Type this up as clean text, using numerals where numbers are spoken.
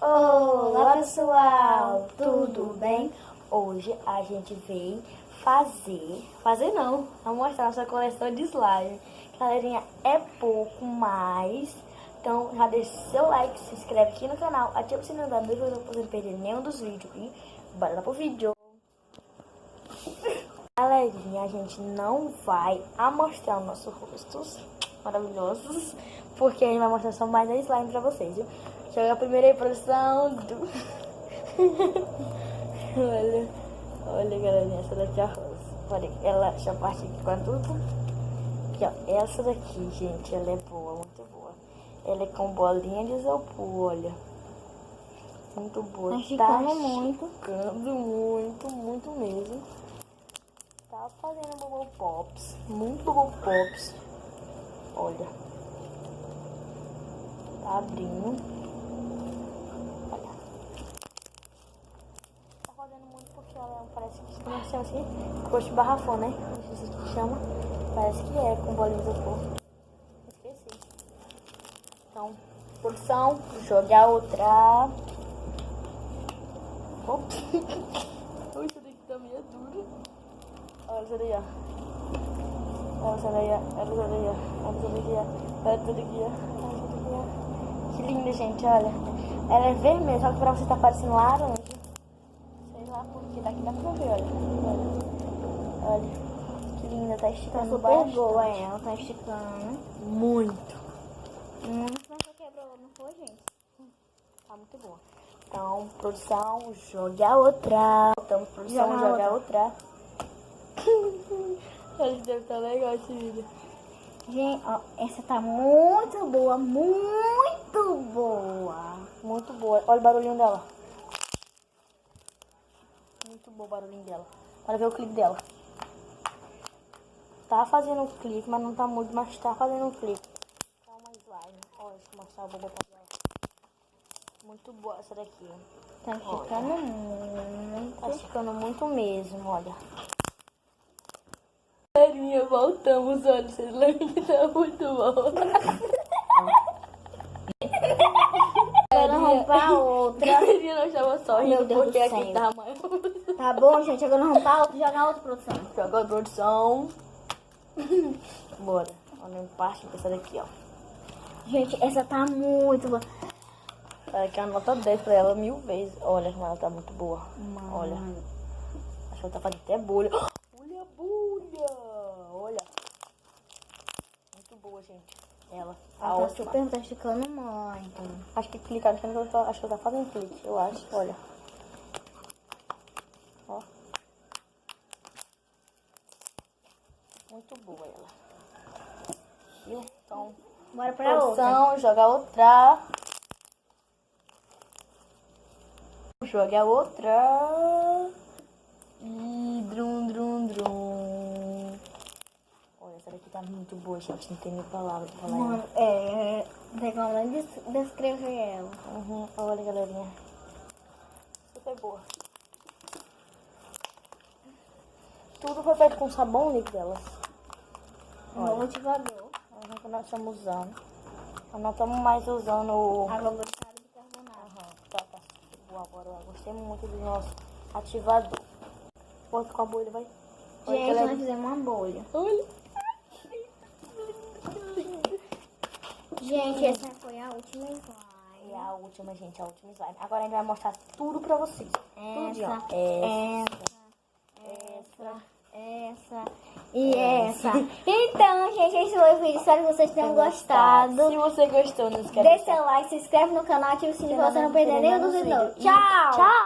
Olá pessoal, tudo bem? Hoje a gente veio mostrar nossa coleção de slime. Galerinha, é pouco, mas então já deixa seu like, se inscreve aqui no canal, ativa o sininho da notificação para não perder nenhum dos vídeos e bora lá pro vídeo. Galerinha, a gente não vai amostrar os nossos rostos maravilhosos, porque a gente vai mostrar só mais a slime pra vocês, viu? Chega a primeira produção do... olha galerinha, essa daqui é a rosa. Olha, ela já parte aqui com tudo. Aqui, ó, essa daqui, gente, ela é boa, muito boa. Ela é com bolinha de isopor, olha. Muito boa. Tá esticando muito. Muito mesmo. Tá fazendo bubble pops, muito bubble pops. Olha. Tá abrindo. Olha. Tá fazendo muito porque ela parece que como chama assim, coxa de barrafão, né? Não sei se chama. Parece que é com bolinha de isopor. Esqueci. Então, produção, jogar outra. Opa. Ui, isso daqui tá meio duro. Olha essa daí, ó. Olha essa daí, ó. Olha essa daí, ó. Olha essa daqui, ó. Olha essa daqui, ó. Olha essa daqui, ó. Que linda, gente, olha. Ela é vermelha, só que pra você tá parecendo laranja. Sei lá porque daqui dá pra ver, olha. Olha. Que linda, tá esticando Super bastante. boa ela, tá esticando. Muito. Mas só quebrou, não foi, gente? Tá muito boa. Então, produção, jogue a outra. Então, produção, jogue a outra. Acho que deve estar legal esse vídeo. Gente, ó, essa tá muito boa, muito boa. Muito boa. Olha o barulhinho dela. Muito bom o barulhinho dela. Bora ver o clipe dela. Tá fazendo um clipe, mas não tá muito, mas tá fazendo um clipe. Tá uma slime. Olha, deixa eu mostrar o bobo dela. Muito boa essa daqui. Tá esticando muito. Tá esticando muito mesmo, olha. Galerinha, voltamos, olha, vocês lembram que tá muito bom. Agora vamos pra outra. Galerinha, nós estamos só Meu rindo Deus porque do aqui céu. tá maior. Tá bom, gente, agora vamos pra outra, jogar outra produção. Joga a produção. Bora. Olha em parte dessa daqui, ó. Gente, essa tá muito boa. Ela quer a nota 10 pra ela 1000 vezes. Olha como ela tá muito boa. Olha. Acho que ela tá fazendo até bolha. Olha a bolha. Olha. Muito boa, gente. Ela. A Ela tá última. super, tá esticando muito. Acho que clicar, acho que ela tá fazendo clique. Eu acho. Olha. Ó. Muito boa ela. Viu? Então, Bora pra outra. produção, joga outra. Joga outra. E drum. Olha, essa daqui tá muito boa, gente. Não tem nem palavra pra falar. Mano, tem como descrever ela. Olha, galerinha. Super boa. Tudo foi feito com sabão líquido delas. No motivador. Que nós estamos usando. Nós não estamos mais usando o... Água gostada de carbonato. Tá boa agora. Eu gostei muito do nosso ativador. Bota com a bolha, vai. Olha, Gente, nós fizemos uma bolha. Olha. Gente, essa foi a última slime. É a última, gente. A última slime. Agora a gente vai mostrar tudo pra vocês. Tudinho, ó. Essa e essa. Então, gente, esse foi o vídeo. Espero que vocês tenham gostado. Se você gostou, não esquece. Deixa seu like, se inscreve no canal, ativa o sininho pra você não perder nenhum dos vídeos. Tchau!